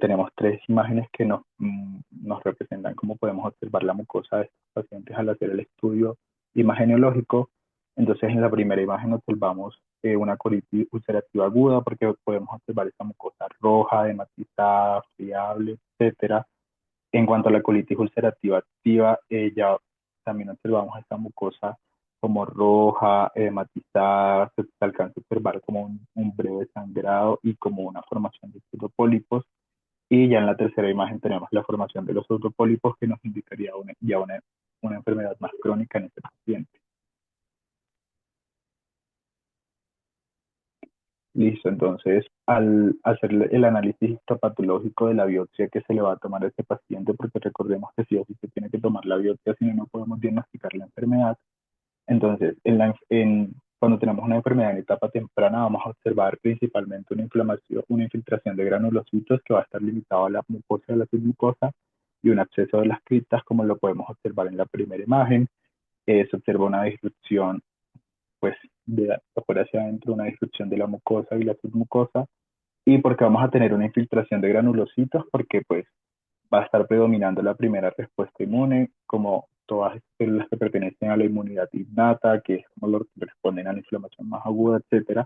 tenemos tres imágenes que nos representan cómo podemos observar la mucosa de estos pacientes al hacer el estudio imageneológico. Entonces en la primera imagen observamos una colitis ulcerativa aguda porque podemos observar esa mucosa roja, hematizada, friable, etcétera. En cuanto a la colitis ulcerativa activa, ya también observamos esta mucosa como roja, hematizada, se alcanza a observar como un breve sangrado y como una formación de pseudopólipos. Y ya en la tercera imagen tenemos la formación de los pseudopólipos que nos indicaría una enfermedad más crónica en este paciente. Listo, entonces al hacer el análisis histopatológico de la biopsia que se le va a tomar a este paciente, porque recordemos que sí o sí se tiene que tomar la biopsia, si no, no podemos diagnosticar la enfermedad. Entonces, cuando tenemos una enfermedad en etapa temprana, vamos a observar principalmente una inflamación, una infiltración de granulocitos que va a estar limitado a la mucosa de la submucosa y un absceso de las criptas, como lo podemos observar en la primera imagen. Se observa una disrupción, pues, de afuera hacia adentro, una disrupción de la mucosa y la submucosa. ¿Y porque vamos a tener una infiltración de granulocitos? Porque, pues, va a estar predominando la primera respuesta inmune, como todas las células que pertenecen a la inmunidad innata, que es como lo que responden a la inflamación más aguda, etcétera.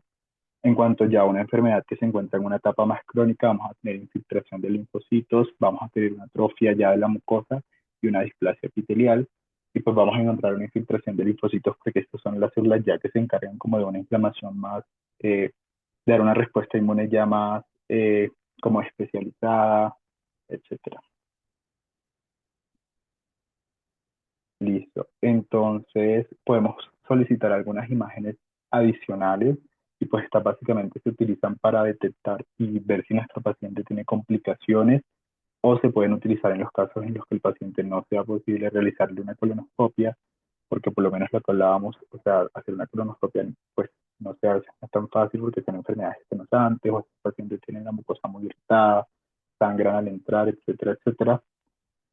En cuanto ya a una enfermedad que se encuentra en una etapa más crónica, vamos a tener infiltración de linfocitos, vamos a tener una atrofia ya de la mucosa y una displasia epitelial, y pues vamos a encontrar una infiltración de linfocitos porque estas son las células ya que se encargan como de una inflamación más, de dar una respuesta inmune ya más como especializada, etcétera. Listo. Entonces, podemos solicitar algunas imágenes adicionales y pues estas básicamente se utilizan para detectar y ver si nuestro paciente tiene complicaciones o se pueden utilizar en los casos en los que el paciente no sea posible realizarle una colonoscopia, porque por lo menos lo que hablábamos, o sea, hacer una colonoscopia pues no sea no es tan fácil porque son enfermedades estenosantes o el paciente tiene la mucosa muy irritada, sangran al entrar, etcétera, etcétera.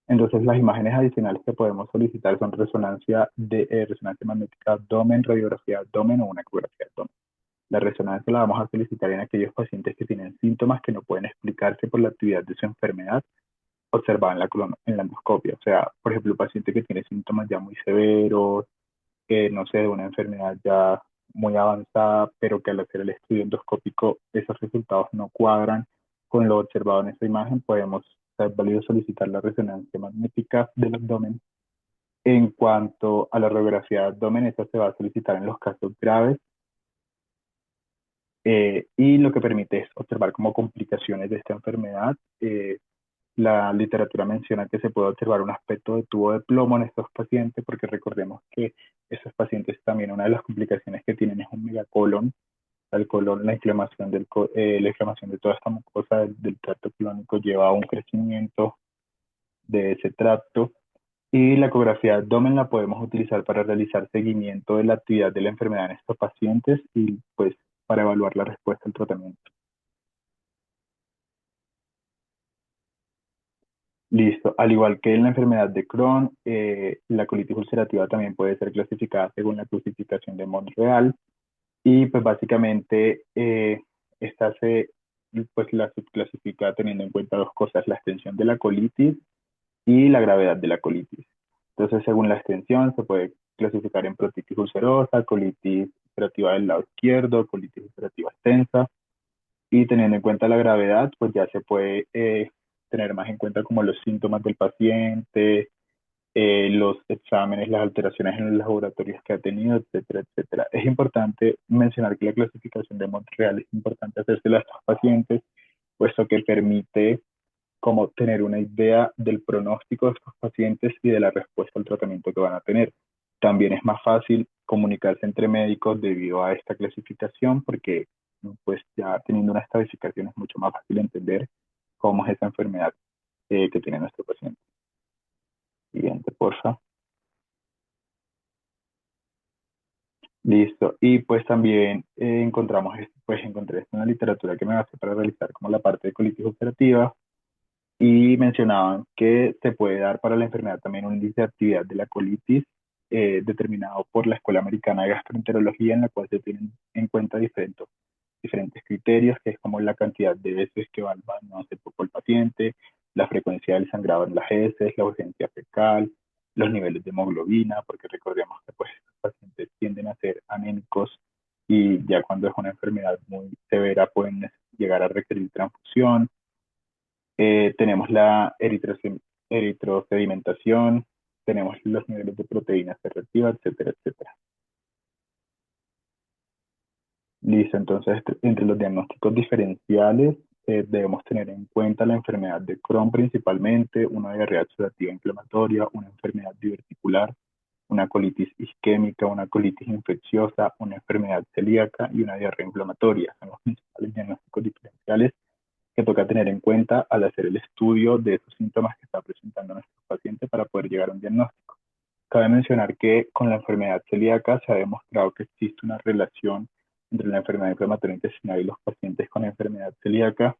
Entonces, las imágenes adicionales que podemos solicitar son resonancia magnética abdomen, radiografía abdomen o una ecografía abdomen. La resonancia la vamos a solicitar en aquellos pacientes que tienen síntomas que no pueden explicarse por la actividad de su enfermedad observada en la endoscopia. O sea, por ejemplo, un paciente que tiene síntomas ya muy severos, que no sé, de una enfermedad ya muy avanzada, pero que al hacer el estudio endoscópico esos resultados no cuadran con lo observado en esa imagen, es válido solicitar la resonancia magnética del abdomen. En cuanto a la radiografía de abdomen, esta se va a solicitar en los casos graves y lo que permite es observar como complicaciones de esta enfermedad la literatura menciona que se puede observar un aspecto de tubo de plomo en estos pacientes, porque recordemos que esos pacientes también una de las complicaciones que tienen es un megacolon, el colon, la inflamación de toda esta mucosa del tracto colónico lleva a un crecimiento de ese tracto. Y la ecografía de abdomen la podemos utilizar para realizar seguimiento de la actividad de la enfermedad en estos pacientes y pues para evaluar la respuesta al tratamiento. Listo. Al igual que en la enfermedad de Crohn, la colitis ulcerativa también puede ser clasificada según la clasificación de Montreal y pues básicamente esta se pues la subclasifica teniendo en cuenta dos cosas, la extensión de la colitis y la gravedad de la colitis. Entonces, según la extensión, se puede clasificar en proctitis ulcerosa, colitis ulcerativa del lado izquierdo, colitis ulcerativa extensa, y teniendo en cuenta la gravedad, pues ya se puede tener más en cuenta como los síntomas del paciente, los exámenes, las alteraciones en los laboratorios que ha tenido, etcétera, etcétera. Es importante mencionar que la clasificación de Montreal es importante hacérsela a estos pacientes, puesto que permite como tener una idea del pronóstico de estos pacientes y de la respuesta al tratamiento que van a tener. También es más fácil comunicarse entre médicos debido a esta clasificación porque pues ya teniendo una estadificación es mucho más fácil entender cómo es esa enfermedad que tiene nuestro paciente. Siguiente, porfa. Listo. Y pues también encontré esto en la literatura que me basé para realizar como la parte de colitis ulcerativa y mencionaban que se puede dar para la enfermedad también un índice de actividad de la colitis determinado por la Escuela Americana de Gastroenterología, en la cual se tienen en cuenta diferentes criterios, que es como la cantidad de veces que va al baño hace poco el paciente, la frecuencia del sangrado en las heces, la urgencia fecal, los niveles de hemoglobina, porque recordemos que pues, los pacientes tienden a ser anémicos y ya cuando es una enfermedad muy severa pueden llegar a requerir transfusión. Tenemos la eritrosedimentación, tenemos los niveles de proteínas C reactiva, etcétera, etcétera. Listo, entonces entre los diagnósticos diferenciales debemos tener en cuenta la enfermedad de Crohn principalmente, una diarrea exudativa inflamatoria, una enfermedad diverticular, una colitis isquémica, una colitis infecciosa, una enfermedad celíaca y una diarrea inflamatoria. Son los principales diagnósticos diferenciales que toca tener en cuenta al hacer el estudio de esos síntomas que está presentando nuestro paciente para poder llegar a un diagnóstico. Cabe mencionar que con la enfermedad celíaca se ha demostrado que existe una relación entre la enfermedad inflamatoria intestinal y los pacientes con enfermedad celíaca,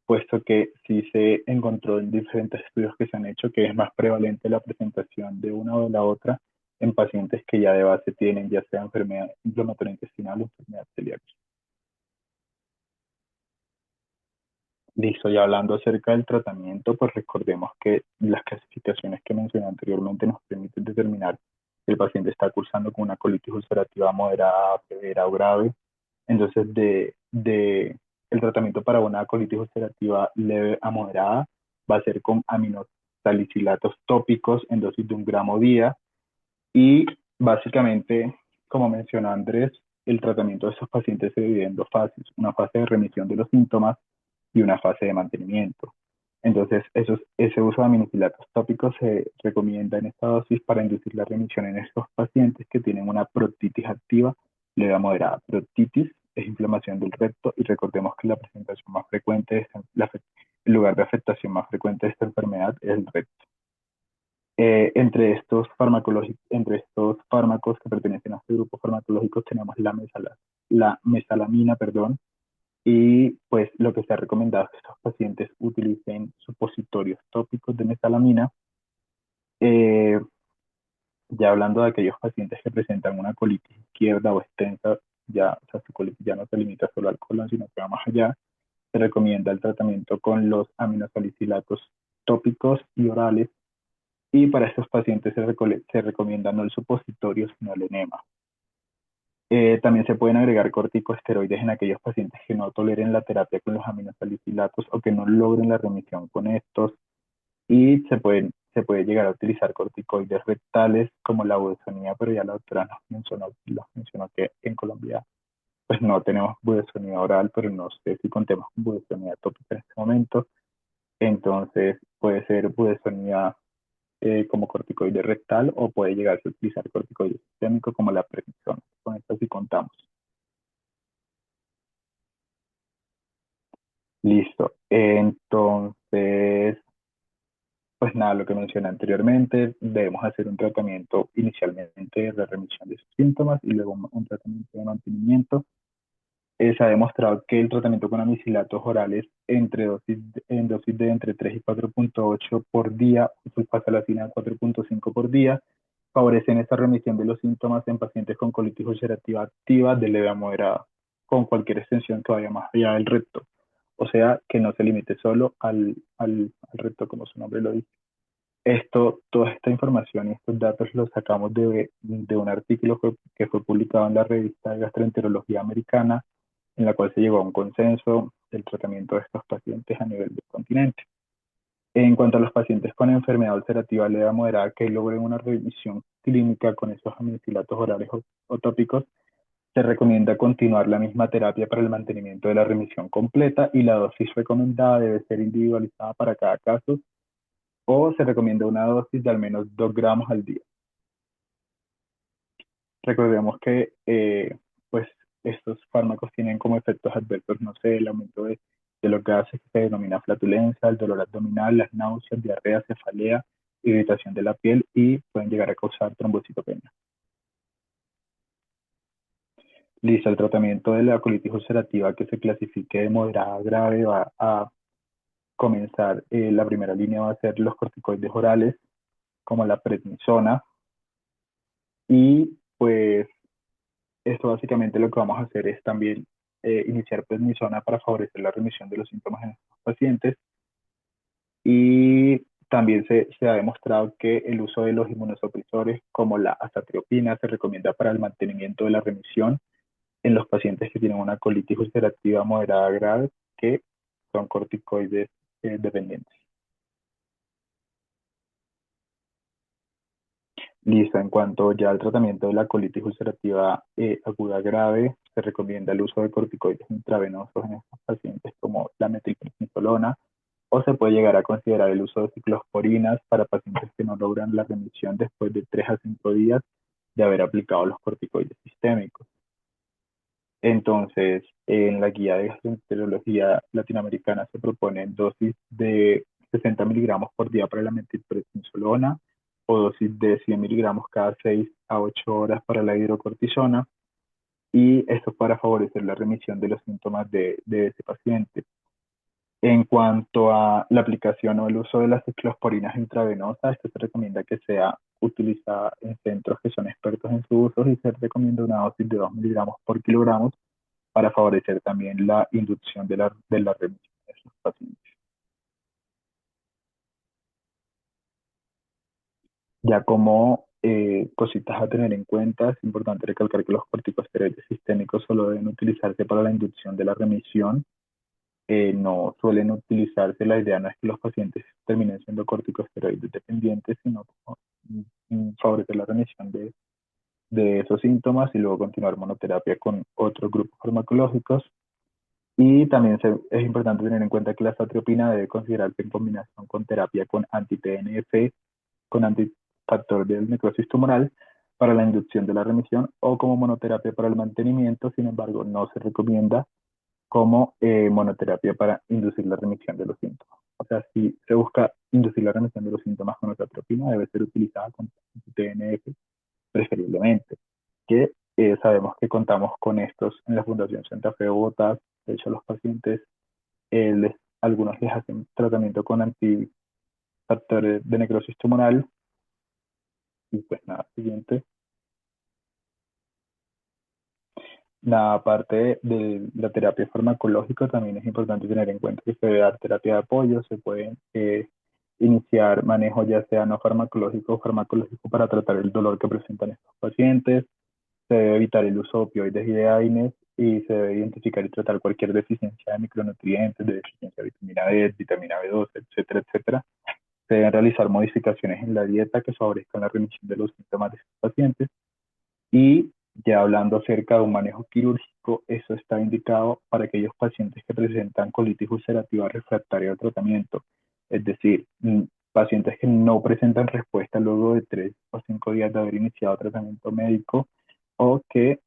puesto que sí se encontró en diferentes estudios que se han hecho que es más prevalente la presentación de una o de la otra en pacientes que ya de base tienen ya sea enfermedad inflamatoria intestinal o enfermedad celíaca. Listo, y hablando acerca del tratamiento, pues recordemos que las clasificaciones que mencioné anteriormente nos permiten determinar si el paciente está cursando con una colitis ulcerativa moderada, severa o grave. Entonces, el tratamiento para una colitis ulcerativa leve a moderada va a ser con aminosalicilatos tópicos en dosis de 1 gramo día. Y básicamente, como mencionó Andrés, el tratamiento de estos pacientes se divide en dos fases, una fase de remisión de los síntomas y una fase de mantenimiento. Entonces, ese uso de aminofilatos tópicos se recomienda en esta dosis para inducir la remisión en estos pacientes que tienen una proctitis activa leve a moderada. Proctitis es inflamación del recto y recordemos que la presentación más frecuente, el lugar de afectación más frecuente de esta enfermedad es el recto. Entre estos fármacos que pertenecen a este grupo farmacológico tenemos la mesalamina, perdón, y pues lo que se ha recomendado es que estos pacientes utilicen supositorios tópicos de mesalamina. Eh, ya hablando de aquellos pacientes que presentan una colitis izquierda o extensa, ya, o sea, su colitis ya no se limita solo al colon, sino que va más allá, se recomienda el tratamiento con los aminosalicilatos tópicos y orales. Y para estos pacientes se recomienda no el supositorio, sino el enema. También se pueden agregar corticosteroides en aquellos pacientes que no toleren la terapia con los aminosalicilatos o que no logren la remisión con estos. Y se puede llegar a utilizar corticoides rectales como la budesonida, pero ya la doctora nos mencionó que en Colombia pues no tenemos budesonida oral, pero no sé si contemos con budesonida tópica en este momento. Entonces puede ser budesonida como corticoide rectal o puede llegarse a utilizar corticoide sistémico como la prednisona. Con esto sí contamos. Listo. Entonces, pues nada, lo que mencioné anteriormente, debemos hacer un tratamiento inicialmente de remisión de sus síntomas y luego un tratamiento de mantenimiento. Se ha demostrado que el tratamiento con amicilatos orales en dosis de entre 3 y 4,8 por día, sulfasalazina 4,5 por día, favorecen esta remisión de los síntomas en pacientes con colitis ulcerativa activa de leve a moderada, con cualquier extensión que vaya más allá del recto. O sea, que no se limite solo al recto como su nombre lo dice. Toda esta información y estos datos los sacamos de un artículo que fue publicado en la revista de Gastroenterología Americana, en la cual se llegó a un consenso del tratamiento de estos pacientes a nivel del continente. En cuanto a los pacientes con enfermedad ulcerativa leve a moderada que logren una remisión clínica con esos aminofilatos orales o tópicos, se recomienda continuar la misma terapia para el mantenimiento de la remisión completa y la dosis recomendada debe ser individualizada para cada caso o se recomienda una dosis de al menos 2 gramos al día. Recordemos que pues estos fármacos tienen como efectos adversos, no sé, el aumento de los gases que se denomina flatulencia, el dolor abdominal, las náuseas, diarrea, cefalea, irritación de la piel y pueden llegar a causar trombocitopenia. Listo, el tratamiento de la colitis ulcerativa que se clasifique de moderada a grave va a comenzar, la primera línea va a ser los corticoides orales, como la prednisona, y pues esto básicamente lo que vamos a hacer es también iniciar prednisona para favorecer la remisión de los síntomas en estos pacientes y también se ha demostrado que el uso de los inmunosupresores como la azathioprina se recomienda para el mantenimiento de la remisión en los pacientes que tienen una colitis ulcerativa moderada grave que son corticoides dependientes. Listo, en cuanto ya al tratamiento de la colitis ulcerativa aguda grave, se recomienda el uso de corticoides intravenosos en estos pacientes como la metilprednisolona, o se puede llegar a considerar el uso de ciclosporinas para pacientes que no logran la remisión después de 3 a 5 días de haber aplicado los corticoides sistémicos. Entonces, en la guía de gastroenterología latinoamericana se proponen dosis de 60 miligramos por día para la metilprednisolona o dosis de 100 miligramos cada 6 a 8 horas para la hidrocortisona, y esto para favorecer la remisión de los síntomas de ese paciente. En cuanto a la aplicación o el uso de las ciclosporinas intravenosas, esto se recomienda que sea utilizada en centros que son expertos en su uso y se recomienda una dosis de 2 miligramos por kilogramo para favorecer también la inducción de la remisión de esos pacientes. Ya como cositas a tener en cuenta, es importante recalcar que los corticosteroides sistémicos solo deben utilizarse para la inducción de la remisión. No suelen utilizarse, la idea no es que los pacientes terminen siendo corticosteroides dependientes, sino como, favorecer la remisión de esos síntomas y luego continuar monoterapia con otros grupos farmacológicos. Y también es importante tener en cuenta que la azathioprina debe considerarse en combinación con terapia con anti-TNF, con antifactor de necrosis tumoral para la inducción de la remisión o como monoterapia para el mantenimiento. Sin embargo, no se recomienda como monoterapia para inducir la remisión de los síntomas. O sea, si se busca inducir la remisión de los síntomas con azathioprina, debe ser utilizada con TNF preferiblemente, que sabemos que contamos con estos en la Fundación Santa Fe de Bogotá. De hecho, a los pacientes, algunos les hacen tratamiento con antifactores de necrosis tumoral. Y pues nada, siguiente. La parte de la terapia farmacológica también es importante tener en cuenta que se debe dar terapia de apoyo, se puede iniciar manejo ya sea no farmacológico o farmacológico para tratar el dolor que presentan estos pacientes, se debe evitar el uso de opioides y de AINES y se debe identificar y tratar cualquier deficiencia de micronutrientes, de deficiencia de vitamina D, vitamina B12, etcétera, etcétera. Se deben realizar modificaciones en la dieta que favorezcan la remisión de los síntomas de estos pacientes. Y ya hablando acerca de un manejo quirúrgico, eso está indicado para aquellos pacientes que presentan colitis ulcerativa refractaria al tratamiento, Es decir, pacientes que no presentan respuesta luego de 3 o 5 días de haber iniciado tratamiento médico o que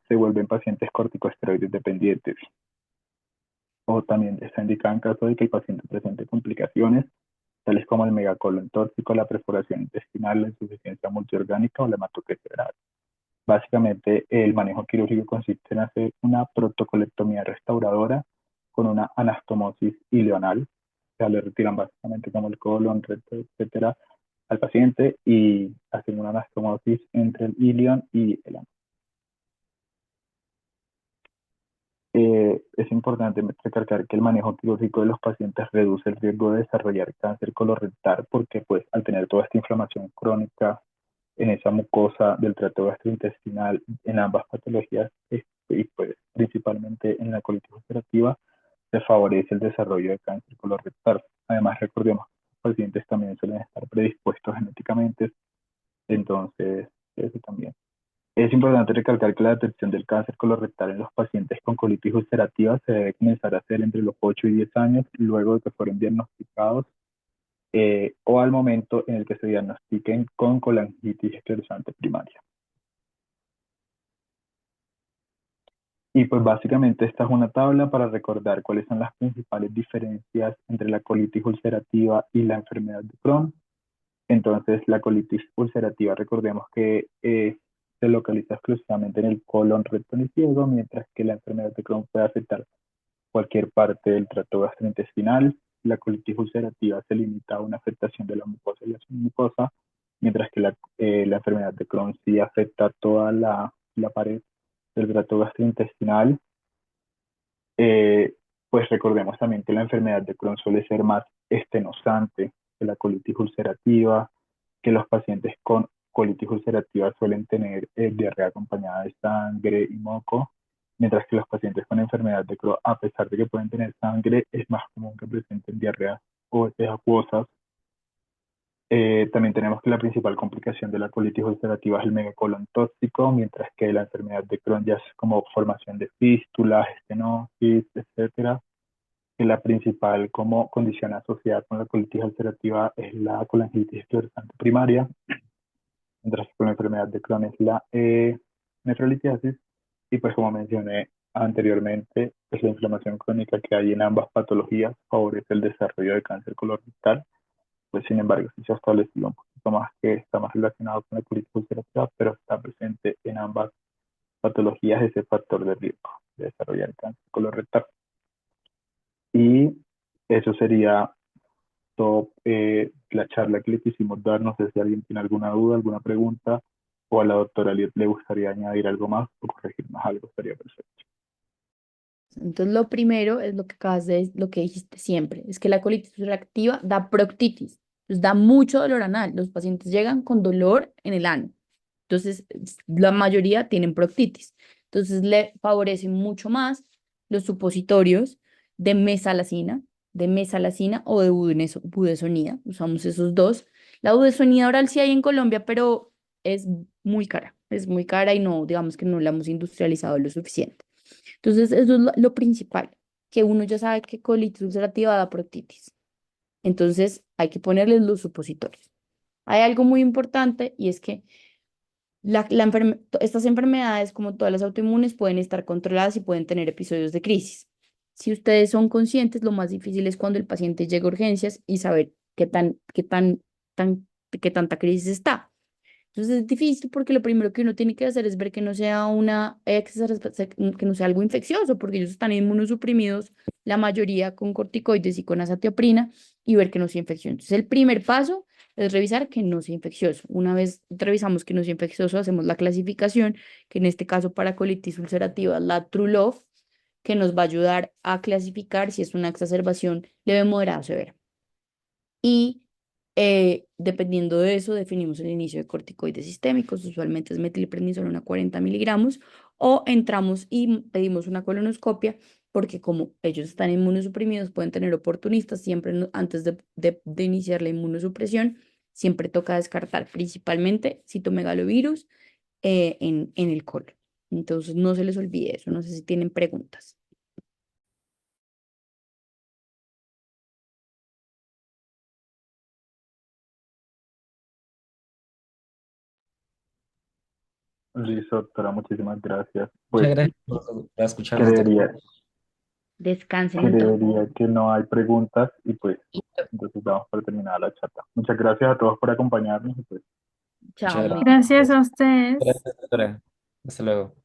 se vuelven pacientes corticosteroides dependientes. O también está indicado en caso de que el paciente presente complicaciones tales como el megacolon tóxico, la perforación intestinal, la insuficiencia multiorgánica o la hematocrisis grave. Básicamente, el manejo quirúrgico consiste en hacer una protocolectomía restauradora con una anastomosis ileonal. O sea, le retiran básicamente como el colon, recto, etcétera, al paciente y hacen una anastomosis entre el ilion y el ano. Es importante recalcar que el manejo quirúrgico de los pacientes reduce el riesgo de desarrollar cáncer colorectal porque pues al tener toda esta inflamación crónica en esa mucosa del tracto gastrointestinal en ambas patologías y pues principalmente en la colitis ulcerativa se favorece el desarrollo de cáncer colorectal. Además recordemos que los pacientes también suelen estar predispuestos genéticamente, entonces eso también. Es importante recalcar que la detección del cáncer colorectal en los pacientes con colitis ulcerativa se debe comenzar a hacer entre los 8 y 10 años luego de que fueron diagnosticados o al momento en el que se diagnostiquen con colangitis esclerosante primaria. Y pues básicamente esta es una tabla para recordar cuáles son las principales diferencias entre la colitis ulcerativa y la enfermedad de Crohn. Entonces, la colitis ulcerativa, recordemos que se localiza exclusivamente en el colon, recto y ciego, mientras que la enfermedad de Crohn puede afectar cualquier parte del tracto gastrointestinal. La colitis ulcerativa se limita a una afectación de la mucosa y la submucosa, mientras que la enfermedad de Crohn sí afecta toda la pared del tracto gastrointestinal. Pues recordemos también que la enfermedad de Crohn suele ser más estenosante que la colitis ulcerativa, que los pacientes con colitis ulcerativa suelen tener diarrea acompañada de sangre y moco, mientras que los pacientes con enfermedad de Crohn, a pesar de que pueden tener sangre, es más común que presenten diarrea o heces acuosas. También tenemos que la principal complicación de la colitis ulcerativa es el megacolon tóxico, mientras que la enfermedad de Crohn ya es como formación de fístulas, estenosis, etcétera. Que la principal como condición asociada con la colitis ulcerativa es la colangitis esclerosante primaria, mientras que con la enfermedad de Crohn es la nefrolitiasis. Y pues como mencioné anteriormente, pues la inflamación crónica que hay en ambas patologías favorece el desarrollo de cáncer colorectal. Pues sin embargo, sí se ha establecido un poquito más que está más relacionado con la colitis ulcerativa, pero está presente en ambas patologías ese factor de riesgo de desarrollar cáncer colorectal. Y eso sería todo la charla que le quisimos dar. No sé si alguien tiene alguna duda, alguna pregunta, o a la doctora Liet le gustaría añadir algo más o corregirnos algo, estaría perfecto. Entonces, lo primero es lo que lo que dijiste siempre, es que la colitis ulcerativa da proctitis, entonces da mucho dolor anal. Los pacientes llegan con dolor en el ano. Entonces, la mayoría tienen proctitis. Entonces, le favorecen mucho más los supositorios de mesalazina o de budesonida. Usamos esos dos. La budesonida oral sí hay en Colombia, pero es es muy cara y no, digamos que no la hemos industrializado lo suficiente. Entonces, eso es lo principal, que uno ya sabe que colitis ulcerativa da proctitis. Entonces, hay que ponerles los supositorios. Hay algo muy importante y es que estas enfermedades, como todas las autoinmunes, pueden estar controladas y pueden tener episodios de crisis. Si ustedes son conscientes, lo más difícil es cuando el paciente llega a urgencias y saber qué tanta crisis está. Entonces es difícil porque lo primero que uno tiene que hacer es ver que no sea que no sea algo infeccioso, porque ellos están inmunosuprimidos, la mayoría con corticoides y con azatioprina, y ver que no sea infeccioso. Entonces el primer paso es revisar que no sea infeccioso. Una vez revisamos que no sea infeccioso, hacemos la clasificación, que en este caso para colitis ulcerativa es la TRULOF, que nos va a ayudar a clasificar si es una exacerbación leve, moderada o severa. Y dependiendo de eso, definimos el inicio de corticoides sistémicos, usualmente es metilprednisona a 40 miligramos, o entramos y pedimos una colonoscopia, porque como ellos están inmunosuprimidos, pueden tener oportunistas, siempre antes de iniciar la inmunosupresión, siempre toca descartar principalmente citomegalovirus en el colon. Entonces, no se les olvide eso, no sé si tienen preguntas. Listo, doctora, muchísimas gracias. Muchas Pues gracias por escucharnos, doctor. creería, Descansen entonces. creería que no hay preguntas y pues entonces damos por terminada la charla. Muchas gracias a todos por acompañarnos y pues Chao, Muchas muy gracias. Gracias a ustedes. Gracias, doctora. Hasta luego.